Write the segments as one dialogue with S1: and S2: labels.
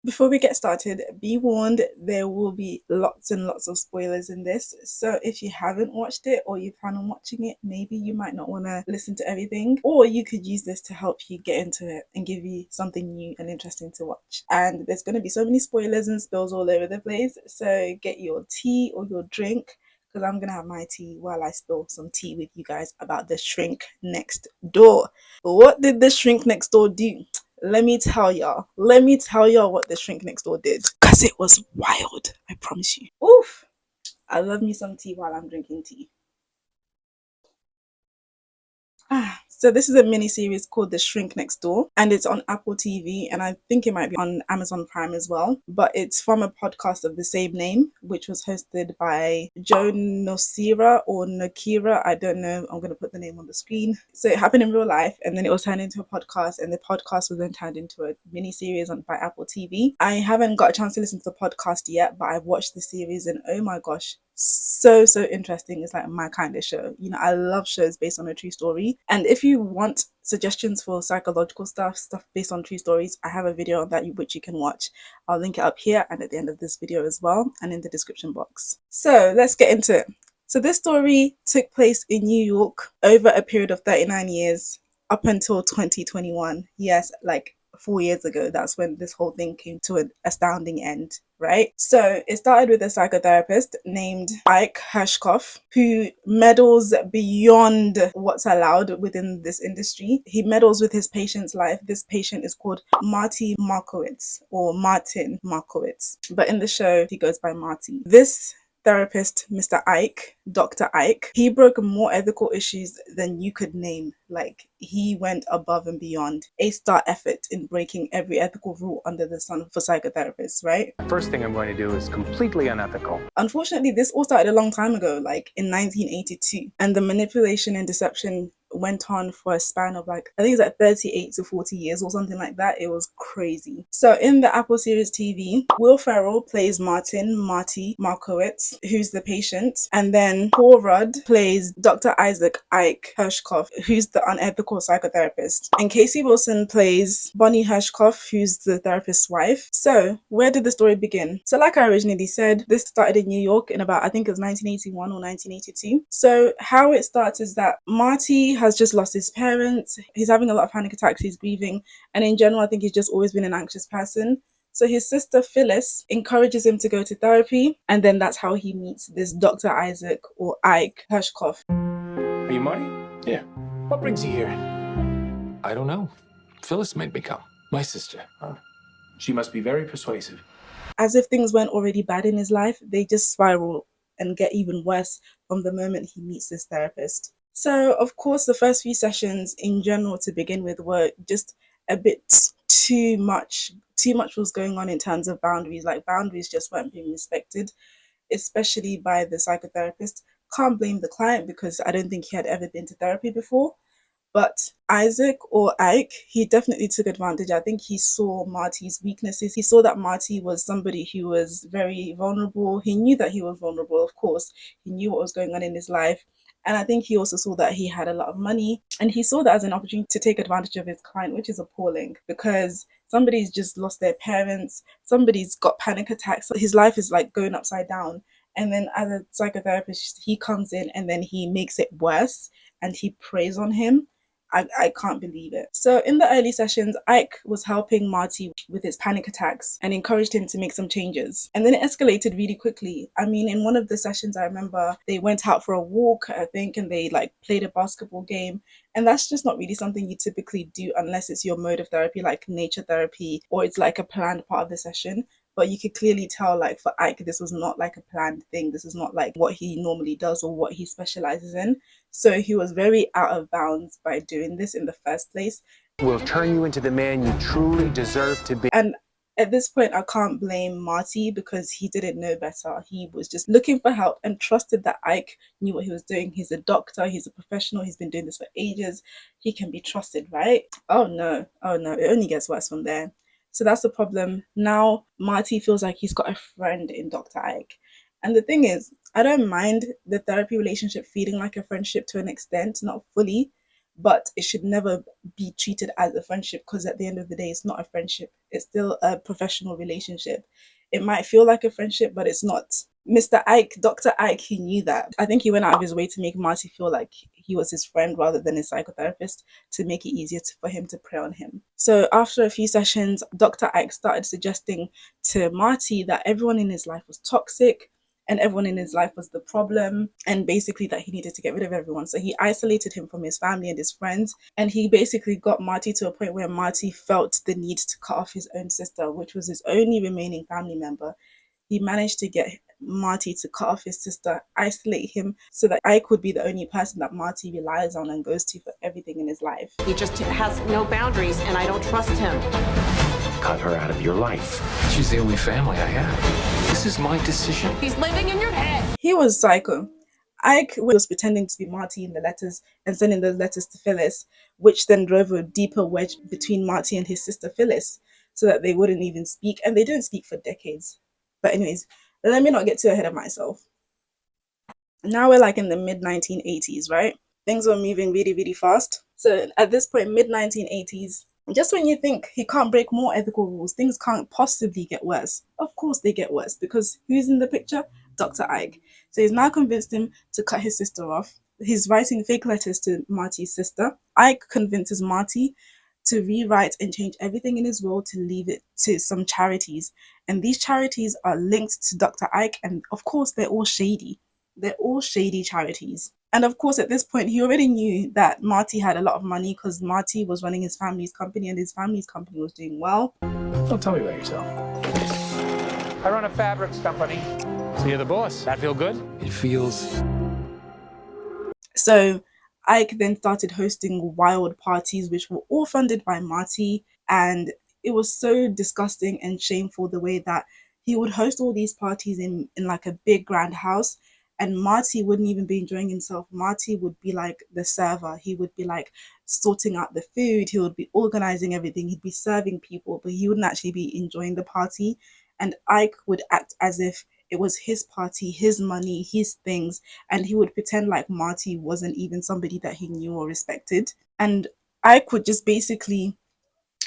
S1: Before we get started, be warned there will be lots and lots of spoilers in this. So if you haven't watched it or you plan on watching it, maybe you might not want to listen to everything, or you could use this to help you get into it and give you something new and interesting to watch. And there's going to be so many spoilers and spills all over the place. So get your tea or your drink, because I'm going to have my tea while I spill some tea with you guys about the shrink next door. What did the shrink next door do? Let me tell y'all what the shrink next door did. Because it was wild, I promise you. Oof. I love me some tea while I'm drinking tea. So this is a mini series called The Shrink Next Door, and it's on Apple TV, and I think it might be on Amazon Prime as well. But it's from a podcast of the same name, which was hosted by Joe Nocira or Nokira. I don't know. I'm going to put the name on the screen. So it happened in real life, and then it was turned into a podcast, and the podcast was then turned into a mini series by Apple TV. I haven't got a chance to listen to the podcast yet, but I've watched the series, and oh my gosh, so interesting. It's like my kind of show. I love shows based on a true story. And if you want suggestions for psychological stuff based on true stories, I have a video on that which you can watch. I'll link it up here and at the end of this video as well, and in the description box. So let's get into it. So this story took place in New York over a period of 39 years up until 2021. Yes, like 4 years ago, that's when this whole thing came to an astounding end, right? So it started with a psychotherapist named Ike Hershkopf, who meddles beyond what's allowed within this industry. He meddles with his patient's life. This patient is called Marty Markowitz, or Martin Markowitz, but in the show he goes by Marty. This therapist, Mr. Ike, Dr. Ike, he broke more ethical issues than you could name. Like, he went above and beyond. A star effort in breaking every ethical rule under the sun for psychotherapists, right?
S2: First thing I'm going to do is completely unethical.
S1: Unfortunately, this all started a long time ago, like in 1982, and the manipulation and deception went on for a span of I think it's 38 to 40 years or something like that. It was crazy. So in the Apple series TV, Will Ferrell plays Marty Markowitz, who's the patient, and then Paul Rudd plays Dr. Isaac Ike Hershkopf, who's the unethical psychotherapist, and Casey Wilson plays Bonnie Hershkopf, who's the therapist's wife. So where did the story begin? So like I originally said, this started in New York in about, I think it was 1981 or 1982. So how it starts is that Marty has just lost his parents. He's having a lot of panic attacks. He's grieving. And in general, I think he's just always been an anxious person. So his sister Phyllis encourages him to go to therapy. And then that's how he meets this Dr. Isaac or Ike Hershkopf.
S2: Are you Marty?
S3: Yeah.
S2: What brings you here?
S3: I don't know. Phyllis made me come. My sister. She must be very persuasive.
S1: As if things weren't already bad in his life, they just spiral and get even worse from the moment he meets this therapist. So, of course, the first few sessions in general to begin with were just a bit too much. Too much was going on in terms of boundaries. Like, boundaries just weren't being respected, especially by the psychotherapist. Can't blame the client because I don't think he had ever been to therapy before. But Isaac or Ike, he definitely took advantage. I think he saw Marty's weaknesses. He saw that Marty was somebody who was very vulnerable. He knew that he was vulnerable, of course. He knew what was going on in his life. And I think he also saw that he had a lot of money. And he saw that as an opportunity to take advantage of his client, which is appalling because somebody's just lost their parents. Somebody's got panic attacks. His life is like going upside down. And then as a psychotherapist, he comes in and then he makes it worse and he preys on him. I can't believe it. So in the early sessions, Ike was helping Marty with his panic attacks and encouraged him to make some changes. And then it escalated really quickly. I mean, in one of the sessions, I remember they went out for a walk, I think, and they played a basketball game. And that's just not really something you typically do unless it's your mode of therapy, like nature therapy, or it's like a planned part of the session. But you could clearly tell, for Ike, this was not like a planned thing. This is not like what he normally does or what he specializes in. So he was very out of bounds by doing this in the first place.
S2: Will turn you into the man you truly deserve to be.
S1: And at this point, I can't blame Marty because he didn't know better. He was just looking for help and trusted that Ike knew what he was doing. He's a doctor. He's a professional. He's been doing this for ages. He can be trusted, right? Oh no. It only gets worse from there. So that's the problem. Now Marty feels like he's got a friend in Dr. Ike. And the thing is, I don't mind the therapy relationship feeling like a friendship to an extent, not fully, but it should never be treated as a friendship, because at the end of the day, it's not a friendship. It's still a professional relationship. It might feel like a friendship, but it's not. Mr. Ike, Dr. Ike, he knew that. I think he went out of his way to make Marty feel like he was his friend rather than his psychotherapist, to make it easier for him to prey on him. So after a few sessions, Dr. Ike started suggesting to Marty that everyone in his life was toxic and everyone in his life was the problem, and basically that he needed to get rid of everyone. So he isolated him from his family and his friends, and he basically got Marty to a point where Marty felt the need to cut off his own sister, which was his only remaining family member. He managed to get Marty to cut off his sister, isolate him, so that Ike would be the only person that Marty relies on and goes to for everything in his life.
S4: He just has no boundaries, and I don't trust him.
S2: Cut her out of your life.
S3: She's the only family I have. This is my decision.
S4: He's living in your head.
S1: He was psycho. Ike was pretending to be Marty in the letters and sending those letters to Phyllis, which then drove a deeper wedge between Marty and his sister Phyllis, so that they wouldn't even speak, and they didn't speak for decades. But anyways, let me not get too ahead of myself. Now we're like in the mid-1980s, right? Things were moving really, really fast. So at this point, mid-1980s, just when you think he can't break more ethical rules, things can't possibly get worse. Of course they get worse, because who's in the picture? Dr. Ike. So he's now convinced him to cut his sister off. He's writing fake letters to Marty's sister. Ike convinces Marty to rewrite and change everything in his will to leave it to some charities. And these charities are linked to Dr. Ike, and of course they're all shady. They're all shady charities. And of course, at this point, he already knew that Marty had a lot of money, because Marty was running his family's company and his family's company was doing well.
S3: Don't tell me about yourself.
S5: I run a fabrics company. So you're the boss. That feel good?
S3: It feels...
S1: So Ike then started hosting wild parties, which were all funded by Marty. And it was so disgusting and shameful the way that he would host all these parties in like a big grand house. And Marty wouldn't even be enjoying himself. Marty would be like the server. He would be like sorting out the food. He would be organizing everything. He'd be serving people, but he wouldn't actually be enjoying the party. And Ike would act as if it was his party, his money, his things. And he would pretend like Marty wasn't even somebody that he knew or respected. And Ike would just basically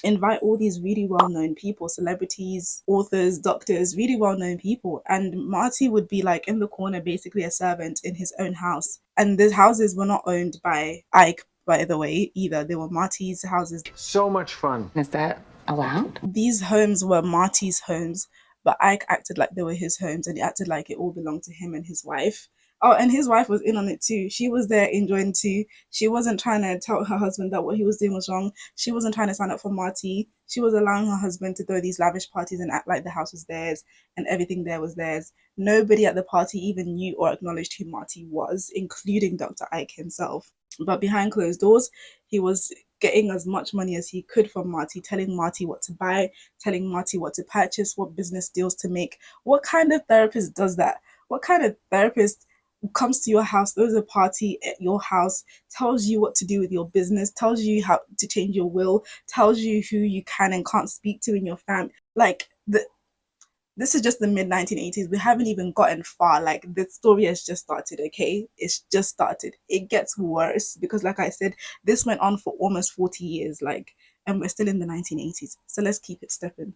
S1: invite all these really well-known people, celebrities, authors, doctors, really well-known people. And Marty would be like in the corner, basically a servant in his own house. And the houses were not owned by Ike, by the way, either. They were Marty's houses.
S2: So much fun.
S6: Is that allowed?
S1: These homes were Marty's homes, but Ike acted like they were his homes, and he acted like it all belonged to him and his wife. Oh, and his wife was in on it too. She was there enjoying too. She wasn't trying to tell her husband that what he was doing was wrong. She wasn't trying to sign up for Marty. She was allowing her husband to throw these lavish parties and act like the house was theirs and everything there was theirs. Nobody at the party even knew or acknowledged who Marty was, including Dr. Ike himself. But behind closed doors, he was getting as much money as he could from Marty, telling Marty what to buy, telling Marty what to purchase, what business deals to make. What kind of therapist does that? What kind of therapist comes to your house, throws a party at your house, tells you what to do with your business, tells you how to change your will, tells you who you can and can't speak to in your family? Like, this is just the mid-1980s. We haven't even gotten far. Like, the story has just started, okay? It's just started. It gets worse because, like I said, this went on for almost 40 years, like, and we're still in the 1980s. So let's keep it stepping.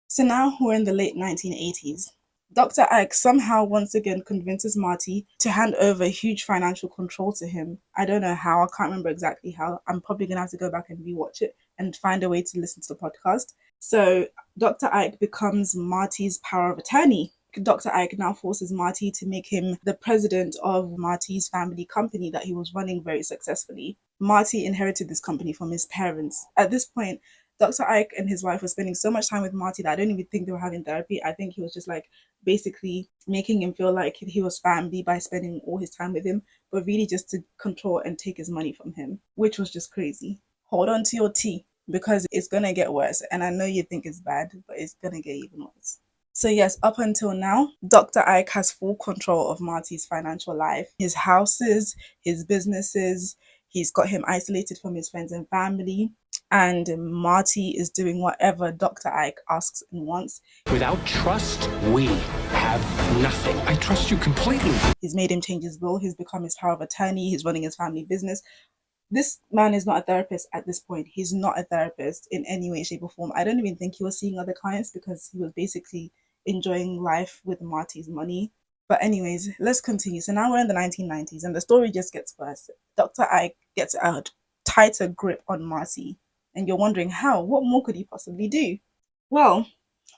S1: So now we're in the late 1980s. Dr. Ike somehow once again convinces Marty to hand over huge financial control to him. I don't know how. I can't remember exactly how. I'm probably going to have to go back and rewatch it and find a way to listen to the podcast. So Dr. Ike becomes Marty's power of attorney. Dr. Ike now forces Marty to make him the president of Marty's family company that he was running very successfully. Marty inherited this company from his parents. At this point, Dr. Ike and his wife were spending so much time with Marty that I don't even think they were having therapy. I think he was just like basically making him feel like he was family by spending all his time with him, but really just to control and take his money from him, which was just crazy. Hold on to your tea, because it's going to get worse. And I know you think it's bad, but it's going to get even worse. So yes, up until now, Dr. Ike has full control of Marty's financial life, his houses, his businesses. He's got him isolated from his friends and family. And Marty is doing whatever Dr. Ike asks and wants.
S2: Without trust, we have nothing.
S3: I trust you completely.
S1: He's made him change his will. He's become his power of attorney. He's running his family business. This man is not a therapist at this point. He's not a therapist in any way, shape, or form. I don't even think he was seeing other clients because he was basically enjoying life with Marty's money. But anyways, let's continue. So now we're in the 1990s and the story just gets worse. Dr. Ike gets a tighter grip on Marty. And you're wondering how? What more could he possibly do? Well,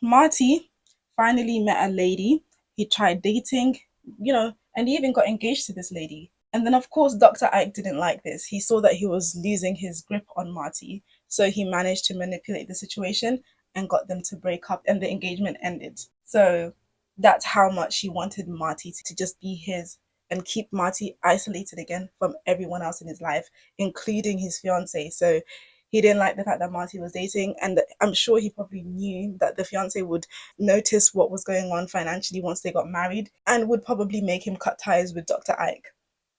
S1: Marty finally met a lady. He tried dating, and he even got engaged to this lady. And then, of course, Dr. Ike didn't like this. He saw that he was losing his grip on Marty. So he managed to manipulate the situation and got them to break up, and the engagement ended. So that's how much he wanted Marty to just be his and keep Marty isolated again from everyone else in his life, including his fiance. So he didn't like the fact that Marty was dating, and I'm sure he probably knew that the fiance would notice what was going on financially once they got married and would probably make him cut ties with Dr. Ike.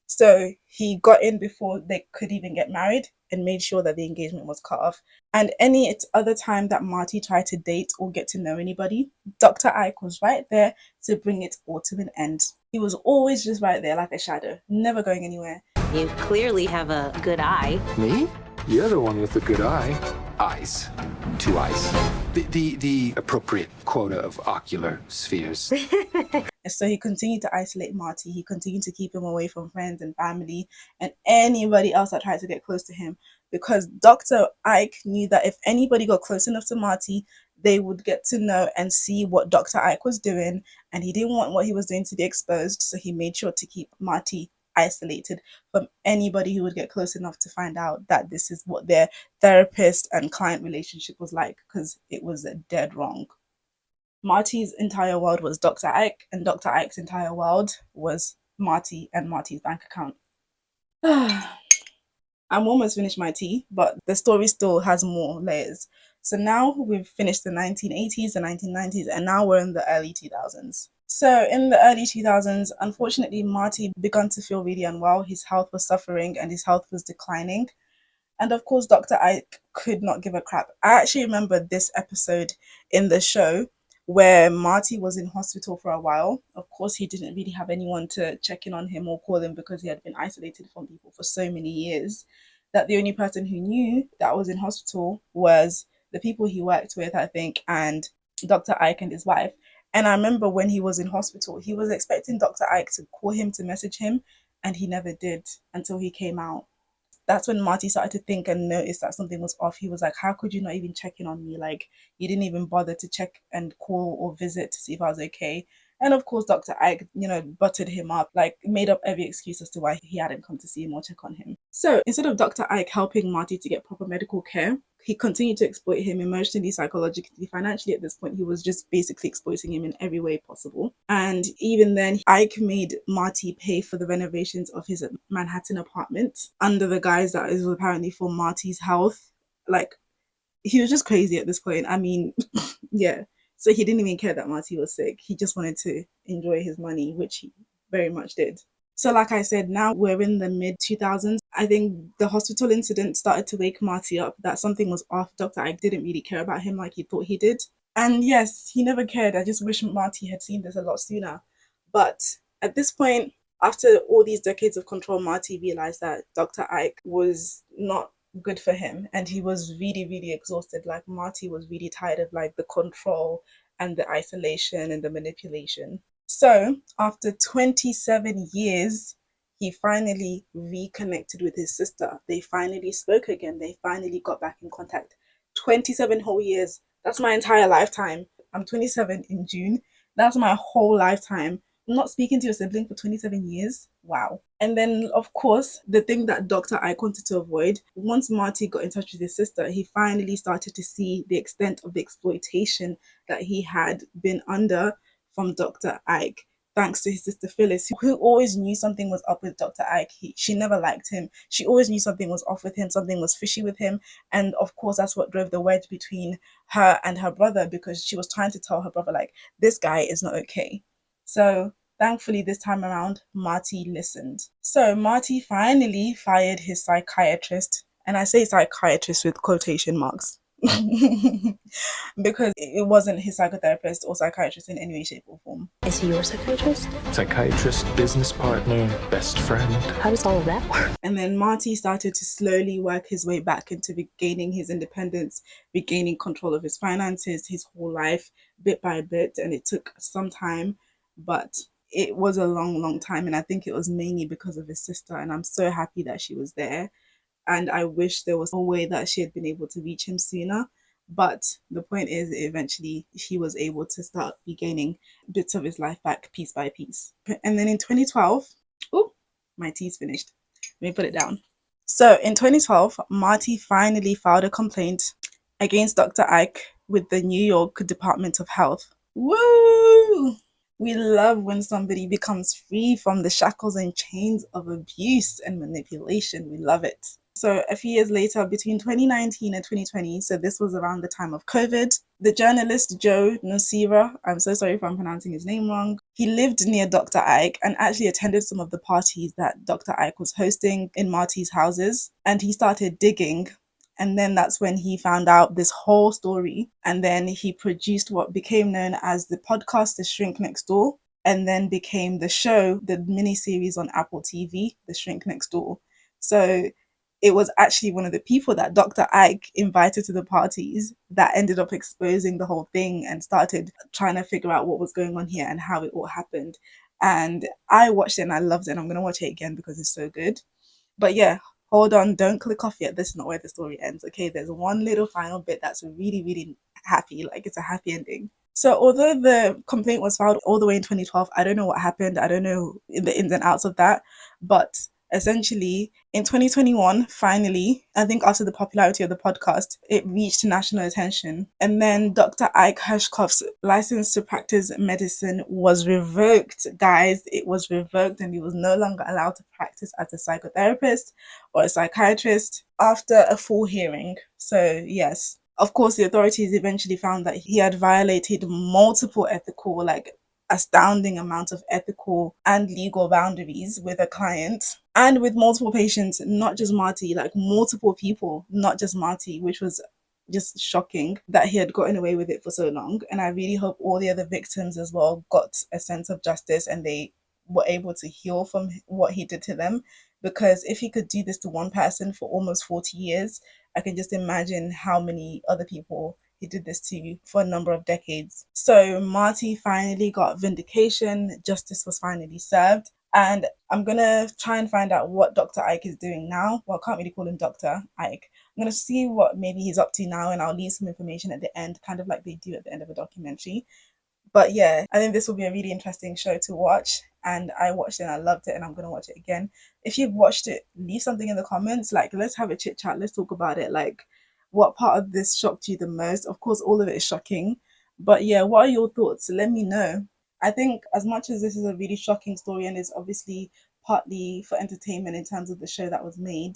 S1: So he got in before they could even get married and made sure that the engagement was cut off. And any other time that Marty tried to date or get to know anybody, Dr. Ike was right there to bring it all to an end. He was always just right there like a shadow, never going anywhere.
S6: You clearly have a good eye.
S3: Me? You're the one with the good eye. Eyes. 2 eyes. The appropriate quota of ocular spheres.
S1: So he continued to isolate Marty. He continued to keep him away from friends and family and anybody else that tried to get close to him, because Dr. Ike knew that if anybody got close enough to Marty, they would get to know and see what Dr. Ike was doing, and he didn't want what he was doing to be exposed, so he made sure to keep Marty isolated from anybody who would get close enough to find out that this is what their therapist and client relationship was like, because it was dead wrong. Marty's entire world was Dr. Ike, and Dr. Ike's entire world was Marty and Marty's bank account. I'm almost finished my tea, but the story still has more layers. So now we've finished the 1980s, the 1990s, and now we're in the early 2000s. So in the early 2000s, unfortunately, Marty began to feel really unwell. His health was suffering and his health was declining. And of course, Dr. Ike could not give a crap. I actually remember this episode in the show where Marty was in hospital for a while. Of course, he didn't really have anyone to check in on him or call him because he had been isolated from people for so many years that the only person who knew that was in hospital was the people he worked with, I think, and Dr. Ike and his wife. And I remember when he was in hospital, he was expecting Dr. Ike to call him to message him, and he never did until he came out. That's when Marty started to think and notice that something was off. He was like, how could you not even check in on me? Like, you didn't even bother to check and call or visit to see if I was okay. And of course, Dr. Ike, buttered him up, like made up every excuse as to why he hadn't come to see him or check on him. So instead of Dr. Ike helping Marty to get proper medical care, he continued to exploit him emotionally, psychologically, financially. At this point, he was just basically exploiting him in every way possible. And even then, Ike made Marty pay for the renovations of his Manhattan apartment under the guise that it was apparently for Marty's health. Like, he was just crazy at this point. I mean, yeah. So he didn't even care that Marty was sick. He just wanted to enjoy his money, which he very much did. So like I said, now we're in the mid-2000s. I think the hospital incident started to wake Marty up that something was off. Dr. Ike didn't really care about him like he thought he did. And yes, he never cared. I just wish Marty had seen this a lot sooner. But at this point, after all these decades of control, Marty realized that Dr. Ike was not good for him, and he was really, really exhausted. Like, Marty was really tired of like the control and the isolation and the manipulation. So after 27 years, he finally reconnected with his sister. They finally spoke again. They finally got back in contact. 27 whole years. That's my entire lifetime. I'm 27 in June. That's my whole lifetime. I'm not speaking to your sibling for 27 years. Wow. And then, of course, the thing that Dr. Ike wanted to avoid, once Marty got in touch with his sister, he finally started to see the extent of the exploitation that he had been under from Dr. Ike, thanks to his sister Phyllis, who always knew something was up with Dr. Ike. She never liked him. She always knew something was off with him, something was fishy with him. And of course, that's what drove the wedge between her and her brother, because she was trying to tell her brother, like, this guy is not okay. So thankfully, this time around, Marty listened. So Marty finally fired his psychiatrist, and I say psychiatrist with quotation marks, because it wasn't his psychotherapist or psychiatrist in any way, shape, or form.
S7: Is he your psychiatrist?
S3: Psychiatrist, business partner, best friend.
S7: How does all of that work?
S1: And then Marty started to slowly work his way back into regaining his independence, regaining control of his finances, his whole life, bit by bit. And it took some time, but it was a long, long time. And I think it was mainly because of his sister. And I'm so happy that she was there. And I wish there was a way that she had been able to reach him sooner. But the point is, eventually, he was able to start regaining bits of his life back piece by piece. And then in 2012, oh, my tea's finished. Let me put it down. So in 2012, Marty finally filed a complaint against Dr. Ike with the New York Department of Health. Woo! We love when somebody becomes free from the shackles and chains of abuse and manipulation. We love it. So a few years later, between 2019 and 2020, so this was around the time of COVID, the journalist Joe Nocera, I'm so sorry if I'm pronouncing his name wrong, he lived near Dr. Ike and actually attended some of the parties that Dr. Ike was hosting in Marty's houses. And he started digging. And then that's when he found out this whole story. And then he produced what became known as the podcast, The Shrink Next Door, and then became the show, the miniseries on Apple TV, The Shrink Next Door. So it was actually one of the people that Dr. Ike invited to the parties that ended up exposing the whole thing and started trying to figure out what was going on here and how it all happened. And I watched it and I loved it. And I'm going to watch it again because it's so good. But yeah, hold on, don't click off yet. This is not where the story ends. Okay, there's one little final bit that's really, really happy. Like, it's a happy ending. So although the complaint was filed all the way in 2012, I don't know what happened. I don't know the ins and outs of that. But essentially, in 2021, finally, I think after the popularity of the podcast, it reached national attention. And then Dr. Ike Hershkoff's license to practice medicine was revoked, guys. It was revoked and he was no longer allowed to practice as a psychotherapist or a psychiatrist after a full hearing. So yes, of course, the authorities eventually found that he had violated multiple ethical, astounding amount of ethical and legal boundaries with a client and with multiple patients, not just Marty, like multiple people, not just Marty, which was just shocking that he had gotten away with it for so long. And I really hope all the other victims as well got a sense of justice and they were able to heal from what he did to them. Because if he could do this to one person for almost 40 years, I can just imagine how many other people he did this to for a number of decades. So Marty finally got vindication, justice was finally served, and I'm gonna try and find out what Dr. Ike is doing now. Well, I can't really call him Dr. Ike. I'm gonna see what maybe he's up to now, and I'll leave some information at the end, kind of like they do at the end of a documentary. But yeah, I think this will be a really interesting show to watch. And I watched it and I loved it and I'm going to watch it again. If you've watched it, leave something in the comments. Let's have a chit chat. Let's talk about it. What part of this shocked you the most? Of course, all of it is shocking. But yeah, what are your thoughts? Let me know. I think as much as this is a really shocking story and is obviously partly for entertainment in terms of the show that was made,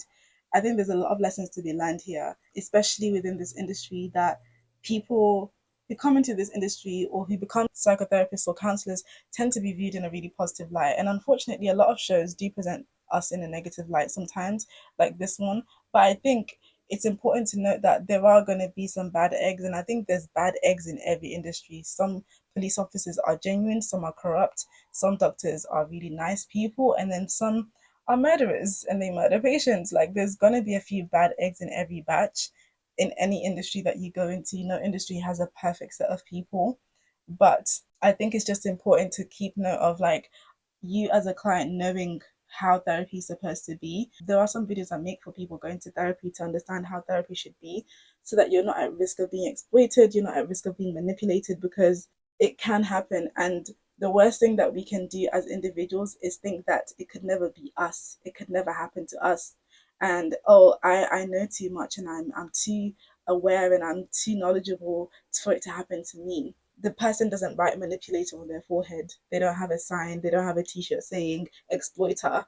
S1: I think there's a lot of lessons to be learned here, especially within this industry, that people who come into this industry or who become psychotherapists or counselors tend to be viewed in a really positive light. And unfortunately, a lot of shows do present us in a negative light sometimes, like this one. But I think it's important to note that there are going to be some bad eggs. And I think there's bad eggs in every industry. Some police officers are genuine, some are corrupt, some doctors are really nice people, and then some are murderers and they murder patients. There's going to be a few bad eggs in every batch. In any industry that you go into, no industry has a perfect set of people. But I think it's just important to keep note of you as a client knowing how therapy is supposed to be. There are some videos I make for people going to therapy to understand how therapy should be so that you're not at risk of being exploited, you're not at risk of being manipulated, because it can happen. And the worst thing that we can do as individuals is think that it could never be us, it could never happen to us. And I know too much and I'm too aware and I'm too knowledgeable for it to happen to me. The person doesn't write manipulator on their forehead. They don't have a sign, they don't have a t-shirt saying exploiter.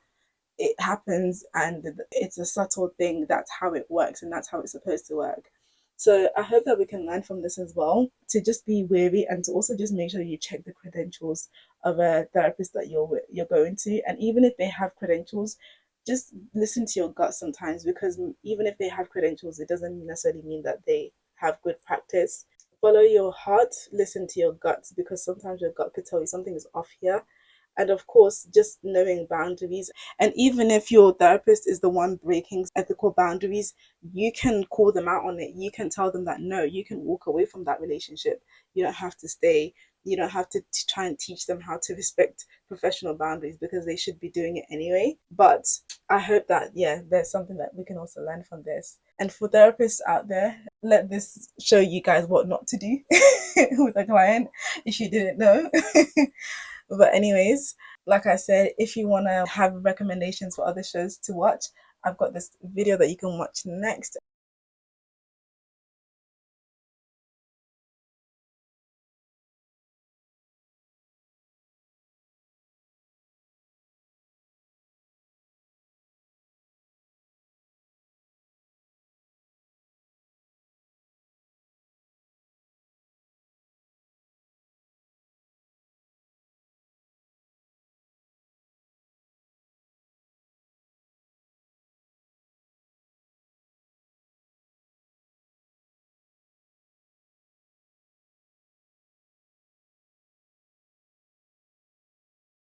S1: It happens and it's a subtle thing. That's how it works and that's how it's supposed to work. So I hope that we can learn from this as well, to just be wary and to also just make sure you check the credentials of a therapist that you're going to. And even if they have credentials, just listen to your gut sometimes, because even if they have credentials, it doesn't necessarily mean that they have good practice. Follow your heart, listen to your guts, because sometimes your gut could tell you something is off here. And of course, just knowing boundaries. And even if your therapist is the one breaking ethical boundaries, you can call them out on it. You can tell them that no, you can walk away from that relationship. You don't have to stay. You don't have to try and teach them how to respect professional boundaries, because they should be doing it anyway. But I hope that, yeah, there's something that we can also learn from this. And for therapists out there, let this show you guys what not to do with a client if you didn't know. But anyways, like I said, if you want to have recommendations for other shows to watch, I've got this video that you can watch next.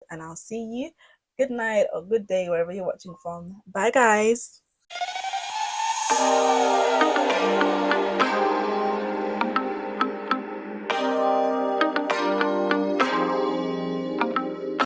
S1: And I'll see you. Good night or good day, wherever you're watching from. Bye, guys.